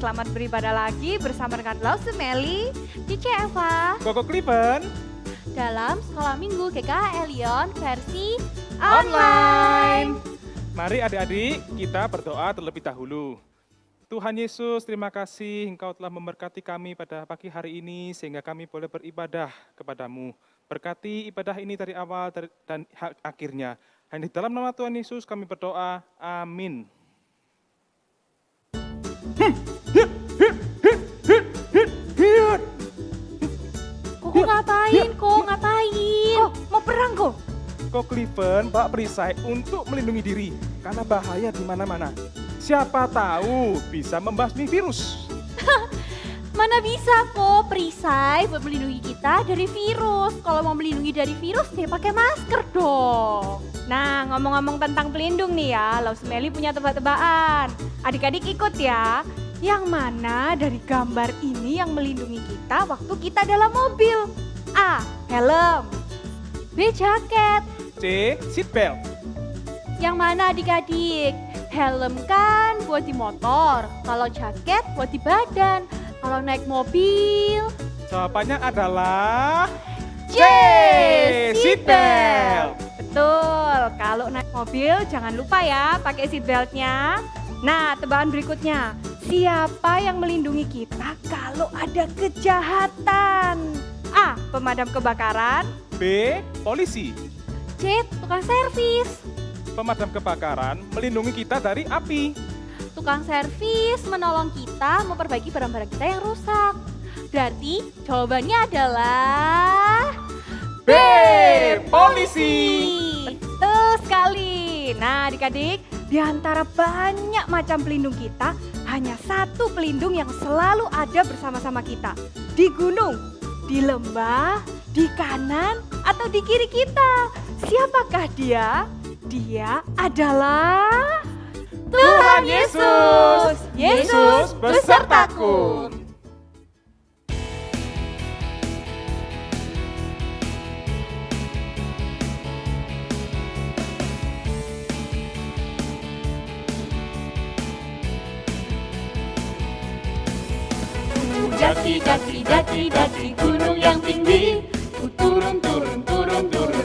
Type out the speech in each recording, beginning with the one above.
selamat beribadah lagi bersama dengan Lause Meli, Cici Eva, Koko Kliven dalam Sekolah Minggu GKH Elion versi online. Mari adik-adik kita berdoa terlebih dahulu. Tuhan Yesus, terima kasih Engkau telah memberkati kami pada pagi hari ini sehingga kami boleh beribadah kepadamu. Berkati ibadah ini dari awal dan akhirnya. Hanya di dalam nama Tuhan Yesus kami berdoa. Amin. Kok ngapain? Mau perang kok? Kok Kliven bawa perisai untuk melindungi diri karena bahaya di mana-mana. Siapa tahu bisa membasmi virus. Mana bisa kok perisai buat melindungi kita dari virus. Kalau mau melindungi dari virus ya pakai masker dong. Nah, ngomong-ngomong tentang pelindung nih ya, Lause Meli punya tebak-tebakan. Adik-adik ikut ya. Yang mana dari gambar ini yang melindungi kita waktu kita dalam mobil? A. Helm. B. Jaket. C. Seatbelt. Yang mana adik-adik? Helm kan buat di motor, kalau jaket buat di badan, kalau naik mobil. Jawabannya adalah C. Seatbelt. Betul, kalau naik mobil jangan lupa ya pakai seatbeltnya. Nah, tebakan berikutnya. Siapa yang melindungi kita kalau ada kejahatan? A. Pemadam kebakaran. B. Polisi. C. Tukang servis. Pemadam kebakaran melindungi kita dari api. Tukang servis menolong kita memperbaiki barang-barang kita yang rusak. Berarti jawabannya adalah B. Polisi. Betul sekali. Nah adik-adik, di antara banyak macam pelindung kita, hanya satu pelindung yang selalu ada bersama-sama kita. Di gunung, di lembah, di kanan, atau di kiri kita. Siapakah dia? Dia adalah Tuhan Yesus. Yesus besertaku. Daki gunung yang tinggi. Ku turun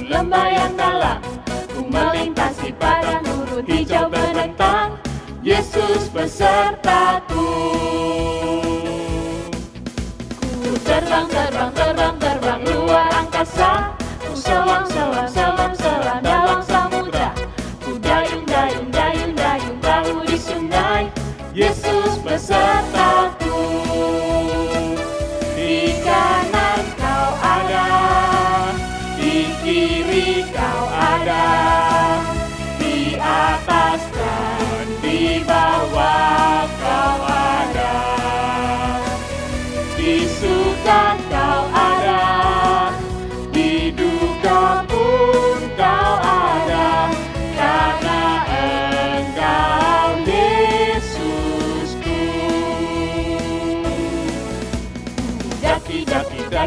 lembah yang dalam. Ku melintasi padang gurun hijau menentang. Yesus besertaku. Ku terbang luar angkasa. Ku selam dalam samudra. Ku dayung perahu di sungai. Yesus besertaku. Di kanan kau ada, di kiri kau ada, di atas dan di bawah kau ada, di suka kau ada, di duka pun kau ada, karena Engkau Yesusku.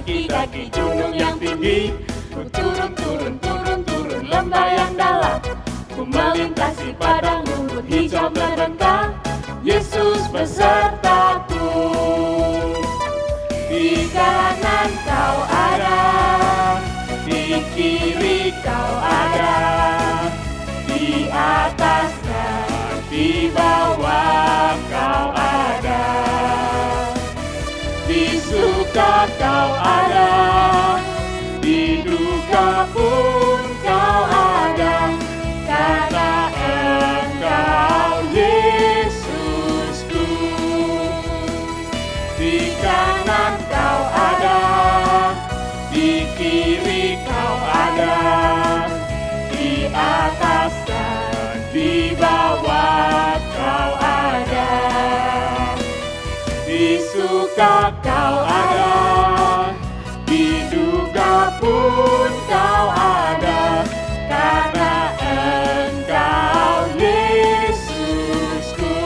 Daki gunung yang tinggi. Ku turun lembah yang dalam. Ku melintasi padang rumput hijau merentang. Yesus besertaku. Di kanan kau ada, di kiri kau ada, di atas dan di bawah kau ada. Di suka kau ada, di duka pun kau ada, karena Engkau Yesusku. Di kanan kau ada, di kiri kau ada, di atas dan di bawah kau ada. Di suka kau ada, di duka pun kau ada, karena Engkau Yesusku.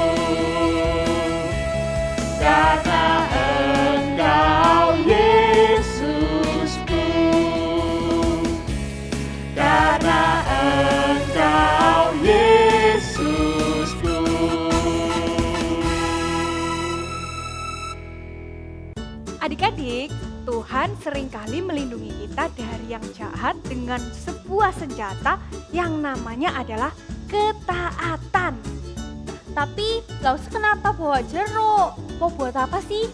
Karena Engkau Yesusku. Karena Engkau Yesusku. seringkali melindungi kita dari yang jahat dengan sebuah senjata yang namanya adalah ketaatan. Tapi Laus kenapa bawa jeruk? Mau buat apa sih?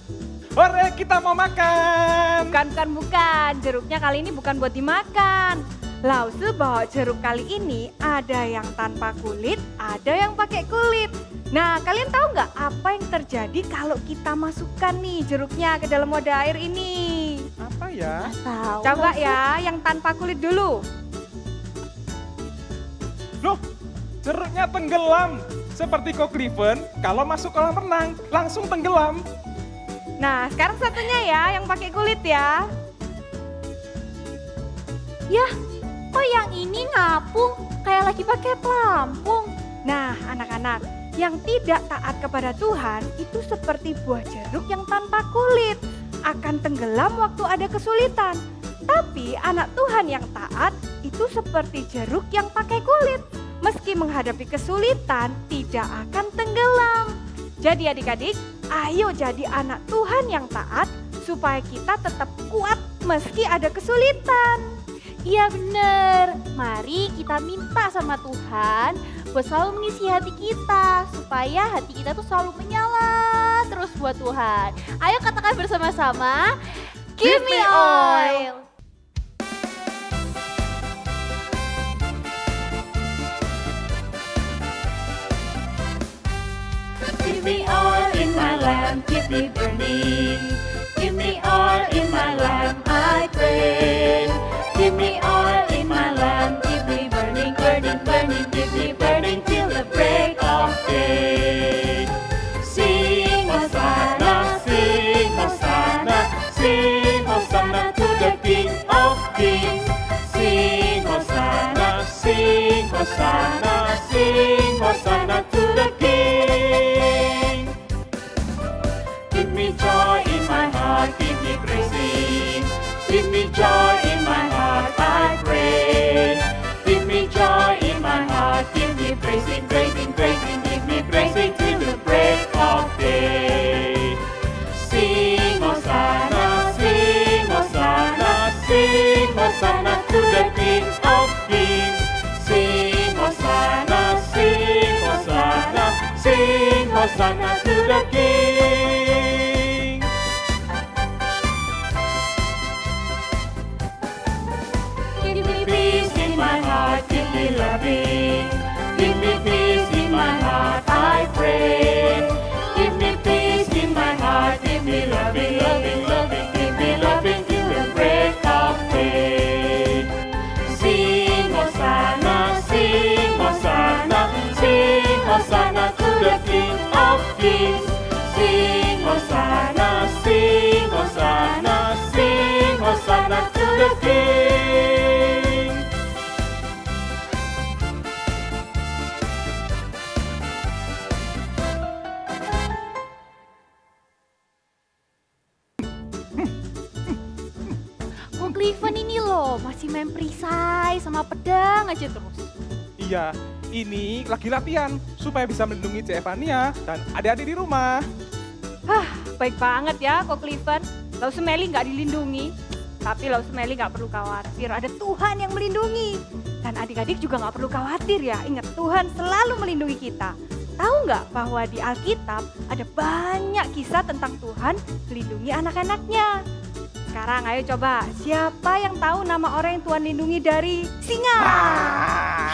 Hore, kita mau makan. Bukan. Jeruknya kali ini bukan buat dimakan. Lause bawa jeruk kali ini ada yang tanpa kulit, ada yang pakai kulit. Nah, kalian tahu nggak apa yang terjadi kalau kita masukkan nih jeruknya ke dalam wadah air ini? Apa ya? Tahu. Coba ya, yang tanpa kulit dulu. Loh, jeruknya tenggelam. Seperti Cockleven, kalau masuk kolam renang, langsung tenggelam. Nah, sekarang satunya ya, yang pakai kulit ya. Yah, kok yang ini ngapung, kayak lagi pakai pelampung. Nah, anak-anak, yang tidak taat kepada Tuhan itu seperti buah jeruk yang tanpa kulit, akan tenggelam waktu ada kesulitan. Tapi anak Tuhan yang taat itu seperti jeruk yang pakai kulit. Meski menghadapi kesulitan, tidak akan tenggelam. Jadi adik-adik, ayo jadi anak Tuhan yang taat supaya kita tetap kuat meski ada kesulitan. Iya bener, mari kita minta sama Tuhan buat selalu mengisi hati kita supaya hati kita tuh selalu menyala terus buat Tuhan. Ayo katakan bersama-sama, Give me oil. Give me oil in my lamp, keep me burning. Give me oil in my lamp, I pray. Give me oil in my lamp, keep me burning, burning, burning. Keep me burning till the break of day. Sing Hosanna, sing Hosanna, sing Hosanna to the King of Kings. Sing Hosanna, sing Hosanna, sing Hosanna to the King. Give me joy in my heart, keep me praising. Give me joy in my heart, I pray. Give me joy in my heart, keep me praising, praising, praising. Give me praising till the break of day. Sing Hosanna, sing Hosanna, sing Hosanna to the King of Kings. Sing Hosanna, sing Hosanna, sing Hosanna to the King. Give me peace in my heart, give me loving. Give me peace in my heart, I pray. Give me peace in my heart, give me loving, loving, loving. Give me loving till the break of day. Sing Hosanna, sing Hosanna, sing Hosanna to the King of Kings. Sing Hosanna, sing Hosanna, sing Hosanna to the King. Cockleven ini loh masih main perisai sama pedang aja terus. Iya, ini lagi latihan supaya bisa melindungi Cek Evania dan adik-adik di rumah. Baik banget ya Cockleven. Laus Meli nggak dilindungi. Tapi Laus Meli nggak perlu khawatir, ada Tuhan yang melindungi. Dan adik-adik juga nggak perlu khawatir ya, ingat Tuhan selalu melindungi kita. Tahu nggak bahwa di Alkitab ada banyak kisah tentang Tuhan melindungi anak-anaknya. Sekarang ayo coba, siapa yang tahu nama orang yang Tuhan lindungi dari singa?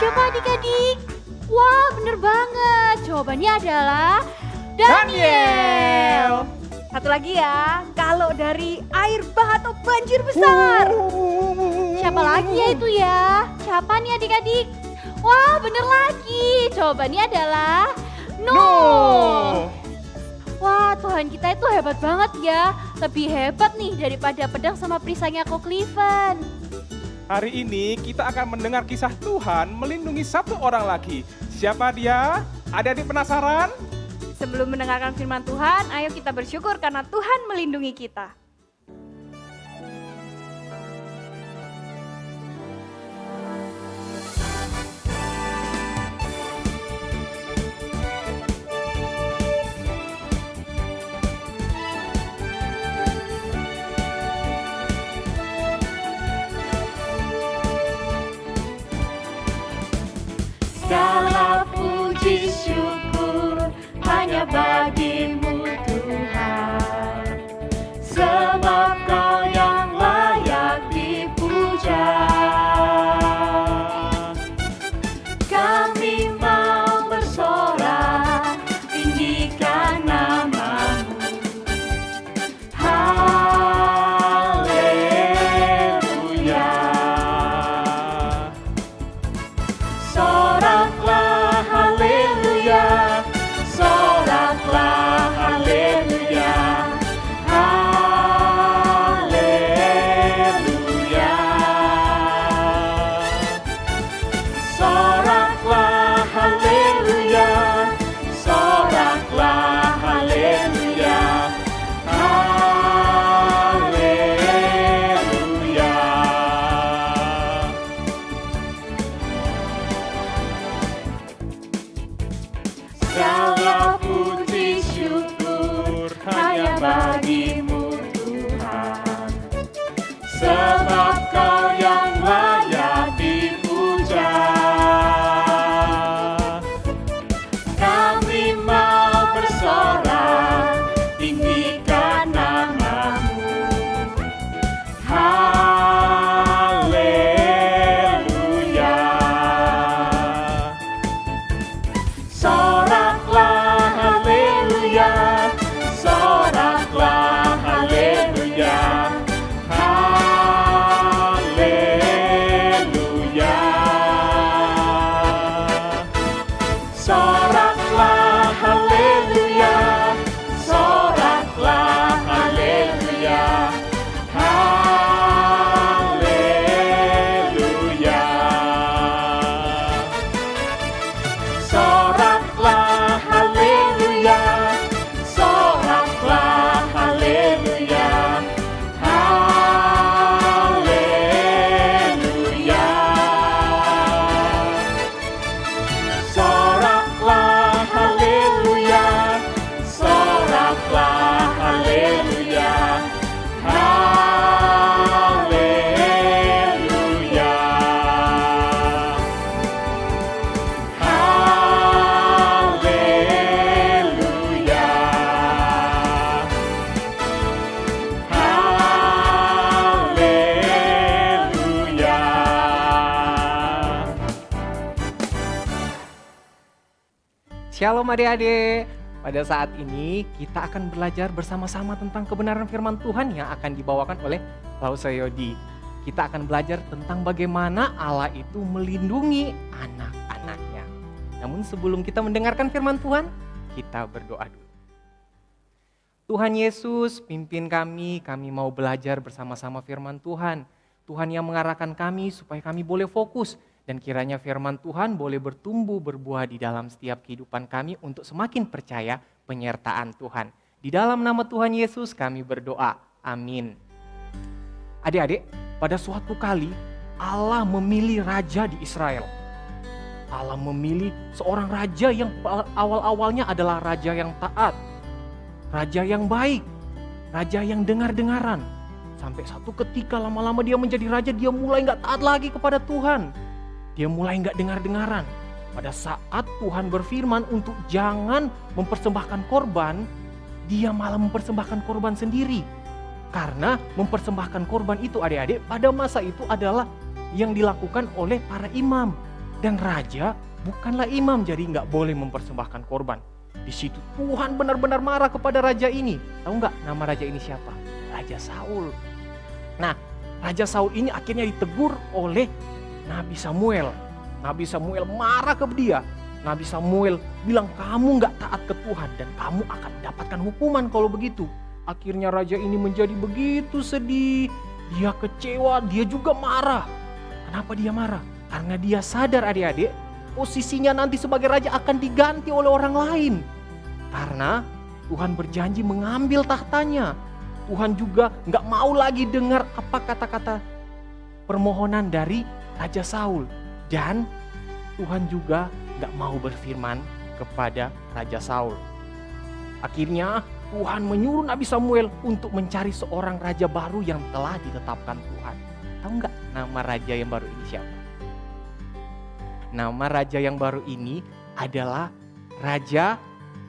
Siapa adik-adik? Wah bener banget, jawabannya adalah Daniel. Satu lagi ya, kalau dari air bah atau banjir besar. Siapa lagi ya itu ya? Siapa nih adik-adik? Wah bener lagi, jawabannya adalah Nuh. Wah Tuhan kita itu hebat banget ya, lebih hebat nih daripada pedang sama perisainya Cockleven. Hari ini kita akan mendengar kisah Tuhan melindungi satu orang lagi. Siapa dia? Adik-adik penasaran? Sebelum mendengarkan firman Tuhan, ayo kita bersyukur karena Tuhan melindungi kita. syukur hanya bagimu Tuhan, sebab Kau yang layak dipuja. Kami mau bersorak, tinggikan namamu. Haleluya. Soraklah haleluya, soraklah haleluya. Haleluya. Soraklah haleluya, soraklah haleluya. Haleluya. Segala puji syukur hanya bagimu Tuhan, sebab Kau yang layak dipuja. Kami mau bersorak, tinggikan namamu. Haleluya. Soraklah haleluya, soraklah haleluya. Haleluya. Soraklah haleluya, soraklah haleluya. Haleluya. Soraklah haleluya, soraklah haleluya. Haleluya. Soraklah haleluya, soraklah haleluya. Haleluya. Haleluya. Haleluya. Shalom adik-adik. Pada saat ini kita akan belajar bersama-sama tentang kebenaran firman Tuhan yang akan dibawakan oleh Lause Yodi. Kita akan belajar tentang bagaimana Allah itu melindungi anak-anaknya. Namun sebelum kita mendengarkan firman Tuhan, kita berdoa dulu. Tuhan Yesus, pimpin kami mau belajar bersama-sama firman Tuhan. Tuhan yang mengarahkan kami supaya kami boleh fokus. Dan kiranya firman Tuhan boleh bertumbuh berbuah di dalam setiap kehidupan kami untuk semakin percaya penyertaan Tuhan. Di dalam nama Tuhan Yesus kami berdoa. Amin. Adik-adik, pada suatu kali Allah memilih raja di Israel. Allah memilih seorang raja yang awal-awalnya adalah raja yang taat. Raja yang baik. Raja yang dengar-dengaran. Sampai satu ketika lama-lama dia menjadi raja, dia mulai gak taat lagi kepada Tuhan. Dia mulai gak dengar-dengaran. Pada saat Tuhan berfirman untuk jangan mempersembahkan korban, dia malah mempersembahkan korban sendiri. Karena mempersembahkan korban itu adik-adik pada masa itu adalah yang dilakukan oleh para imam. Dan raja bukanlah imam, jadi gak boleh mempersembahkan korban. Di situ Tuhan benar-benar marah kepada raja ini. Tahu gak nama raja ini siapa? Raja Saul. Nah, Raja Saul ini akhirnya ditegur oleh Nabi Samuel. Nabi Samuel marah ke dia. Nabi Samuel bilang, kamu gak taat ke Tuhan dan kamu akan mendapatkan hukuman kalau begitu. Akhirnya raja ini menjadi begitu sedih. Dia kecewa, dia juga marah. Kenapa dia marah? Karena dia sadar adik-adik, posisinya nanti sebagai raja akan diganti oleh orang lain. Karena Tuhan berjanji mengambil tahtanya. Tuhan juga gak mau lagi dengar apa kata-kata permohonan dari Raja Saul. Dan Tuhan juga gak mau berfirman kepada Raja Saul. Akhirnya Tuhan menyuruh Nabi Samuel untuk mencari seorang raja baru yang telah ditetapkan Tuhan. Tahu gak nama raja yang baru ini siapa? Nama raja yang baru ini adalah Raja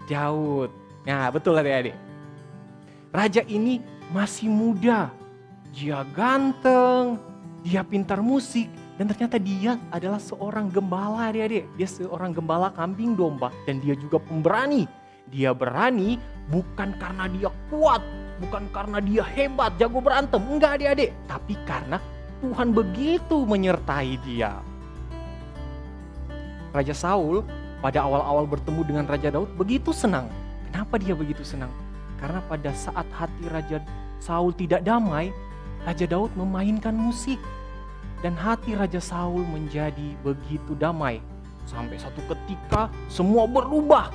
Daud. Nah, betul adik-adik. Raja ini masih muda, dia ganteng, dia pintar musik, dan ternyata dia adalah seorang gembala adik-adik. Dia seorang gembala kambing domba dan dia juga pemberani. Dia berani bukan karena dia kuat, bukan karena dia hebat, jago berantem. Enggak adik-adik, tapi karena Tuhan begitu menyertai dia. Raja Saul pada awal-awal bertemu dengan Raja Daud begitu senang. Kenapa dia begitu senang? Karena pada saat hati Raja Saul tidak damai, Raja Daud memainkan musik. Dan hati Raja Saul menjadi begitu damai. Sampai satu ketika semua berubah.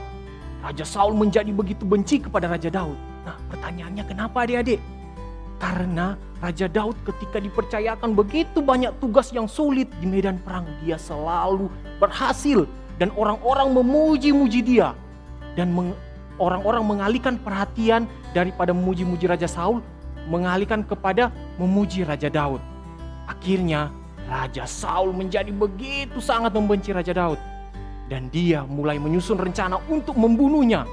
Raja Saul menjadi begitu benci kepada Raja Daud. Nah, pertanyaannya kenapa adik-adik? Karena Raja Daud ketika dipercayakan begitu banyak tugas yang sulit di medan perang, dia selalu berhasil. Dan orang-orang memuji-muji dia. Dan orang-orang mengalihkan perhatian daripada memuji-muji Raja Saul, mengalihkan kepada memuji Raja Daud. Akhirnya Raja Saul menjadi begitu sangat membenci Raja Daud. Dan dia mulai menyusun rencana untuk membunuhnya.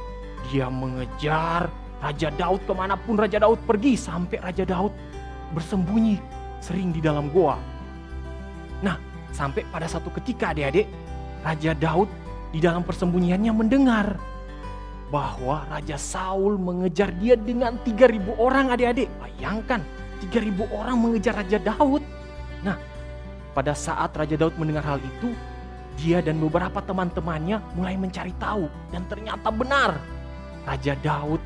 Dia mengejar Raja Daud kemanapun Raja Daud pergi, sampai Raja Daud bersembunyi sering di dalam goa. Nah, sampai pada satu ketika adik-adik, Raja Daud di dalam persembunyiannya mendengar bahwa Raja Saul mengejar dia dengan 3.000 orang adik-adik. Bayangkan 3.000 orang mengejar Raja Daud. Nah, pada saat Raja Daud mendengar hal itu, dia dan beberapa teman-temannya mulai mencari tahu. Dan ternyata benar, Raja Daud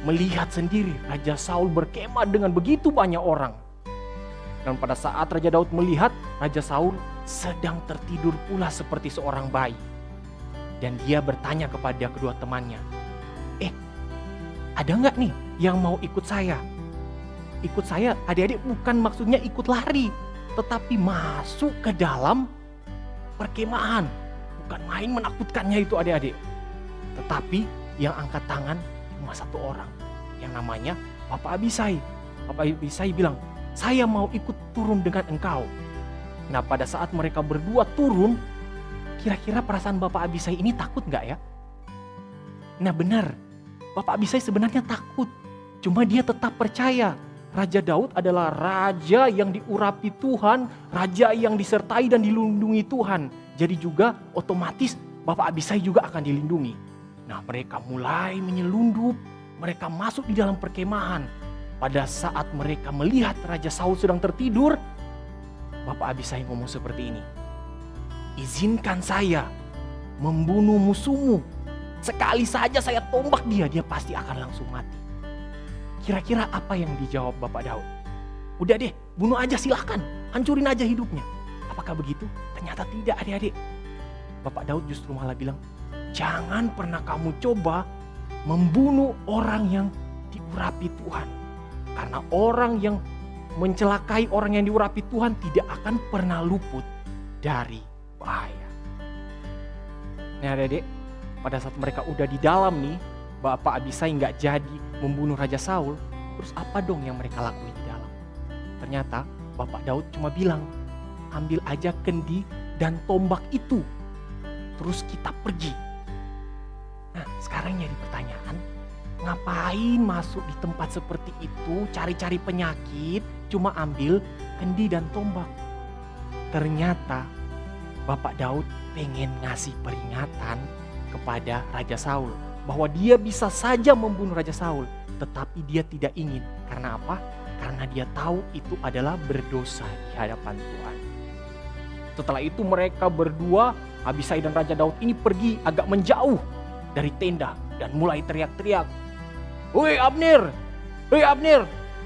melihat sendiri Raja Saul berkemah dengan begitu banyak orang. Dan pada saat Raja Daud melihat, Raja Saul sedang tertidur pula seperti seorang bayi. Dan dia bertanya kepada kedua temannya, ada nggak nih yang mau ikut saya? Ikut saya adik-adik bukan maksudnya ikut lari, tetapi masuk ke dalam perkemahan. Bukan main menakutkannya itu adik-adik. Tetapi yang angkat tangan cuma satu orang, yang namanya Bapak Abisai. Bapak Abisai bilang, saya mau ikut turun dengan engkau. Nah, pada saat mereka berdua turun, kira-kira perasaan Bapak Abisai ini takut nggak ya? Nah benar, Bapak Abisai sebenarnya takut. Cuma dia tetap percaya Raja Daud adalah raja yang diurapi Tuhan, raja yang disertai dan dilindungi Tuhan. Jadi juga otomatis Bapak Abisai juga akan dilindungi. Nah, mereka mulai menyelundup, mereka masuk di dalam perkemahan. Pada saat mereka melihat Raja Saul sedang tertidur, Bapak Abisai ngomong seperti ini, izinkan saya membunuh musuhmu. Sekali saja saya tombak dia, dia pasti akan langsung mati. Kira-kira apa yang dijawab Bapak Daud? Udah deh, bunuh aja silahkan, hancurin aja hidupnya. Apakah begitu? Ternyata tidak adik-adik. Bapak Daud justru malah bilang, jangan pernah kamu coba membunuh orang yang diurapi Tuhan. Karena orang yang mencelakai orang yang diurapi Tuhan tidak akan pernah luput dari bahaya. Nah adik-adik, pada saat mereka udah di dalam nih, Bapak Abisai nggak jadi membunuh Raja Saul, terus apa dong yang mereka lakuin di dalam? Ternyata Bapak Daud cuma bilang, ambil aja kendi dan tombak itu, terus kita pergi. Nah sekarang jadi pertanyaan, ngapain masuk di tempat seperti itu, cari-cari penyakit, cuma ambil kendi dan tombak? Ternyata Bapak Daud pengen ngasih peringatan kepada Raja Saul bahwa dia bisa saja membunuh Raja Saul, tetapi dia tidak ingin. Karena apa? Karena dia tahu itu adalah berdosa di hadapan Tuhan. Setelah itu mereka berdua, Abisai dan Raja Daud ini pergi agak menjauh dari tenda dan mulai teriak-teriak, "Woi Abner,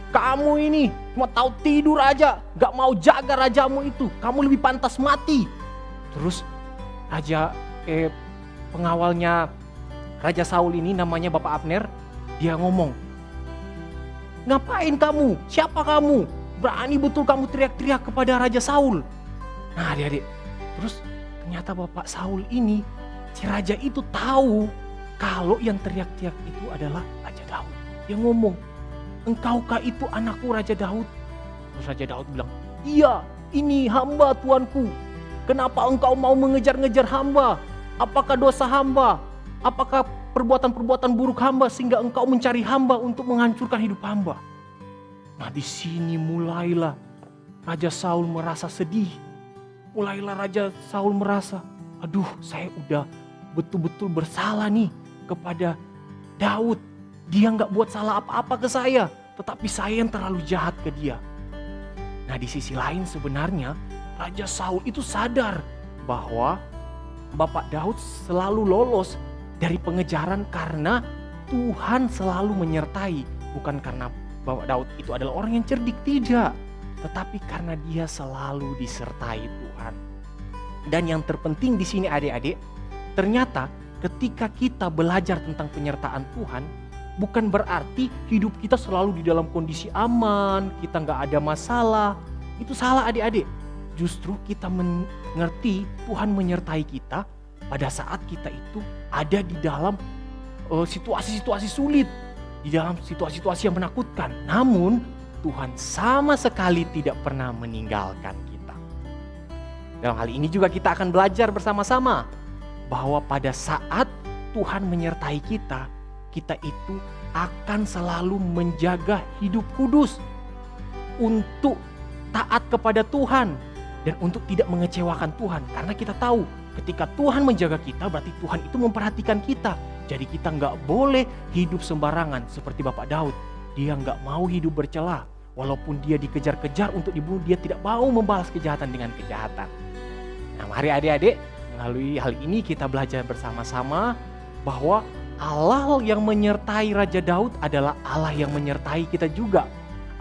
kamu ini cuma tahu tidur aja, gak mau jaga rajamu itu, kamu lebih pantas mati." Terus pengawalnya Raja Saul ini namanya Bapak Abner, dia ngomong, "Ngapain kamu? Siapa kamu? Berani betul kamu teriak-teriak kepada Raja Saul?" Nah adik-adik, terus ternyata Bapak Saul ini, si raja itu tahu kalau yang teriak-teriak itu adalah Raja Daud. Dia ngomong, "Engkaukah itu anakku Raja Daud?" Terus Raja Daud bilang, "Iya, ini hamba tuanku. Kenapa engkau mau mengejar-ngejar hamba? Apakah dosa hamba? Apakah perbuatan-perbuatan buruk hamba sehingga engkau mencari hamba untuk menghancurkan hidup hamba? Nah, di sini mulailah Raja Saul merasa sedih. Mulailah Raja Saul merasa, aduh, saya udah betul-betul bersalah nih kepada Daud. Dia nggak buat salah apa-apa ke saya, tetapi saya yang terlalu jahat ke dia. Nah, di sisi lain sebenarnya Raja Saul itu sadar bahwa Bapak Daud selalu lolos dari pengejaran karena Tuhan selalu menyertai. Bukan karena Bapak Daud itu adalah orang yang cerdik, tidak. Tetapi karena dia selalu disertai Tuhan. Dan yang terpenting di sini adik-adik, ternyata ketika kita belajar tentang penyertaan Tuhan, bukan berarti hidup kita selalu di dalam kondisi aman, kita nggak ada masalah. Itu salah adik-adik. Justru kita mengerti Tuhan menyertai kita pada saat kita itu ada di dalam situasi-situasi sulit, di dalam situasi-situasi yang menakutkan. Namun Tuhan sama sekali tidak pernah meninggalkan kita. Dalam hal ini juga kita akan belajar bersama-sama bahwa pada saat Tuhan menyertai kita, kita itu akan selalu menjaga hidup kudus untuk taat kepada Tuhan dan untuk tidak mengecewakan Tuhan. Karena kita tahu ketika Tuhan menjaga kita berarti Tuhan itu memperhatikan kita. Jadi kita nggak boleh hidup sembarangan seperti Bapak Daud. Dia nggak mau hidup bercela. Walaupun dia dikejar-kejar untuk dibunuh, dia tidak mau membalas kejahatan dengan kejahatan. Nah, mari adik-adik, melalui hal ini kita belajar bersama-sama bahwa Allah yang menyertai Raja Daud adalah Allah yang menyertai kita juga.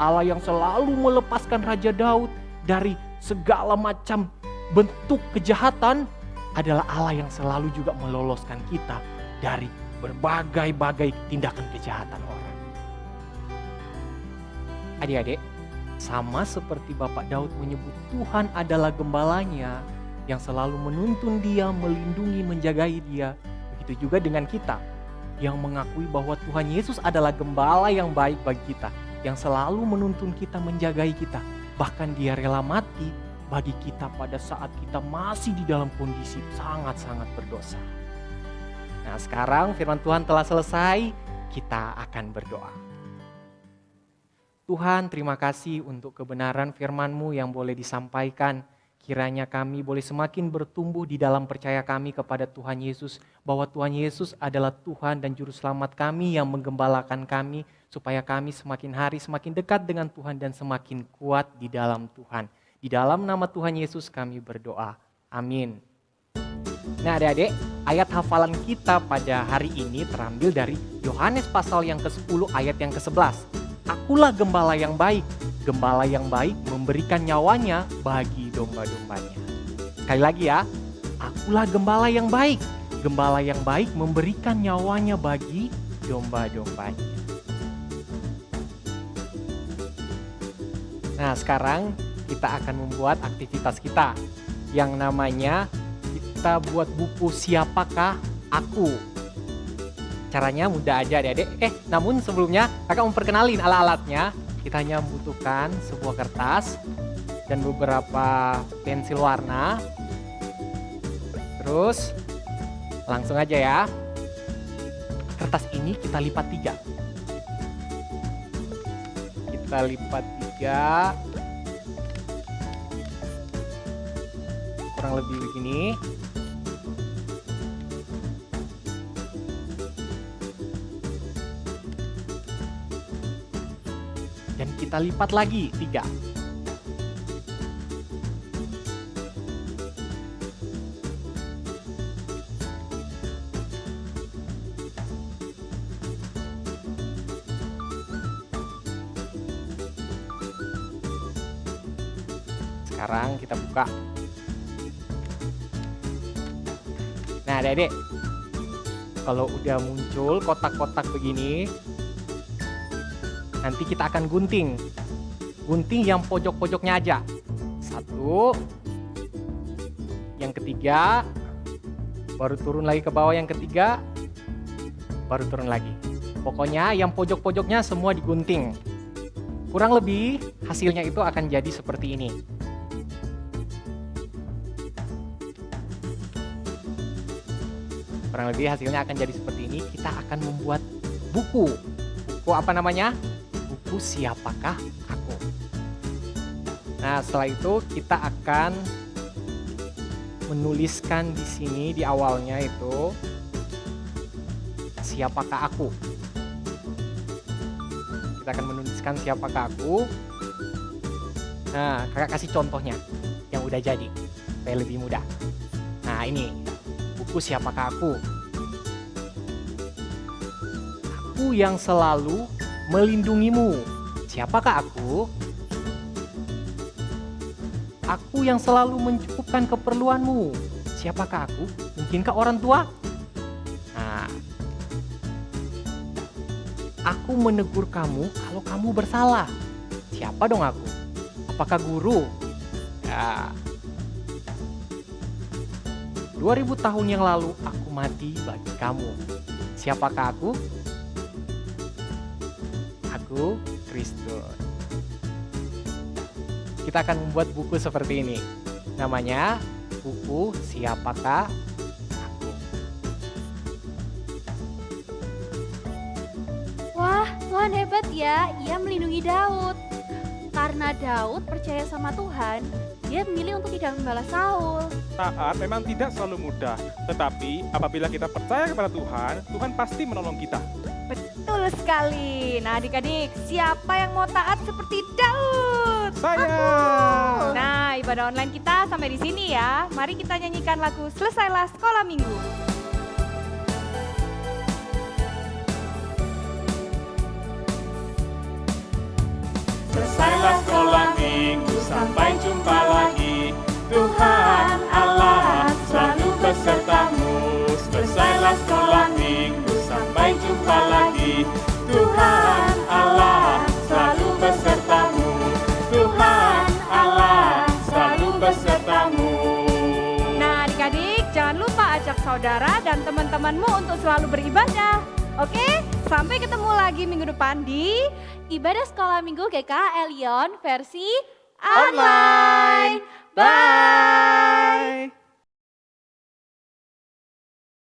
Allah yang selalu melepaskan Raja Daud dari segala macam bentuk kejahatan adalah Allah yang selalu juga meloloskan kita dari berbagai-bagai tindakan kejahatan orang. Adik-adik, sama seperti Bapak Daud menyebut Tuhan adalah gembalanya yang selalu menuntun dia, melindungi, menjagai dia. Begitu juga dengan kita yang mengakui bahwa Tuhan Yesus adalah gembala yang baik bagi kita, yang selalu menuntun kita, menjagai kita. Bahkan dia rela mati bagi kita pada saat kita masih di dalam kondisi sangat-sangat berdosa. Nah, sekarang firman Tuhan telah selesai, kita akan berdoa. Tuhan, terima kasih untuk kebenaran firman-Mu yang boleh disampaikan. Kiranya kami boleh semakin bertumbuh di dalam percaya kami kepada Tuhan Yesus, bahwa Tuhan Yesus adalah Tuhan dan Juru Selamat kami yang menggembalakan kami, supaya kami semakin hari semakin dekat dengan Tuhan dan semakin kuat di dalam Tuhan. Di dalam nama Tuhan Yesus kami berdoa. Amin. Nah adik-adik, ayat hafalan kita pada hari ini terambil dari Yohanes pasal yang ke-10 ayat yang ke-11. Akulah gembala yang baik. Gembala yang baik memberikan nyawanya bagi domba-dombanya. Sekali lagi ya, akulah gembala yang baik. Gembala yang baik memberikan nyawanya bagi domba-dombanya. Nah, sekarang kita akan membuat aktivitas kita yang namanya kita buat buku Siapakah Aku. Caranya mudah aja adik-adik. Namun sebelumnya kakak memperkenalin alat-alatnya. Kita hanya membutuhkan sebuah kertas dan beberapa pensil warna. Terus langsung aja ya. Kertas ini kita lipat 3. Kita lipat 3. Kurang lebih begini. Dan kita lipat lagi 3. Sekarang kita buka. Nah adik-adik, kalau udah muncul kotak-kotak begini, nanti kita akan gunting. Gunting yang pojok-pojoknya aja. 1. Yang ketiga. Baru turun lagi ke bawah yang ketiga. Baru turun lagi. Pokoknya yang pojok-pojoknya semua digunting. Kurang lebih hasilnya itu akan jadi seperti ini. kurang lebih hasilnya akan jadi seperti ini. Kita akan membuat buku. Buku apa namanya? Buku Siapakah Aku. Nah, setelah itu kita akan menuliskan di sini di awalnya itu siapakah aku. Kita akan menuliskan siapakah aku. Nah, kakak kasih contohnya yang udah jadi supaya lebih mudah. Nah, ini buku siapakah aku. Aku yang selalu melindungimu. Siapakah aku? Aku yang selalu mencukupkan keperluanmu. Siapakah aku? Mungkinkah orang tua? Nah, aku menegur kamu kalau kamu bersalah. Siapa dong aku? Apakah guru? Ya. 2000 tahun yang lalu aku mati bagi kamu. Siapakah aku? Aku Kristus. Kita akan membuat buku seperti ini. Namanya buku Siapakah Aku. Wah, Tuhan hebat ya, ia melindungi Daud. Karena Daud percaya sama Tuhan, dia memilih untuk tidak membalas Saul. Taat memang tidak selalu mudah, tetapi apabila kita percaya kepada Tuhan, Tuhan pasti menolong kita. Betul sekali. Nah adik-adik, siapa yang mau taat seperti Daud? Saya. Nah, ibadah online kita sampai di sini ya. Mari kita nyanyikan lagu Selesailah Sekolah Minggu. Selesailah sekolah minggu, sampai jumpa lagi. Tuhan Allah selalu besertamu. Selesailah sekolah minggu, sampai jumpa lagi. Tuhan Allah selalu besertamu. Tuhan Allah selalu besertamu. Nah adik-adik, jangan lupa ajak saudara dan teman-temanmu untuk selalu beribadah. Oke, sampai ketemu lagi minggu depan di Ibadah Sekolah Minggu GKA Elion versi Online. Bye.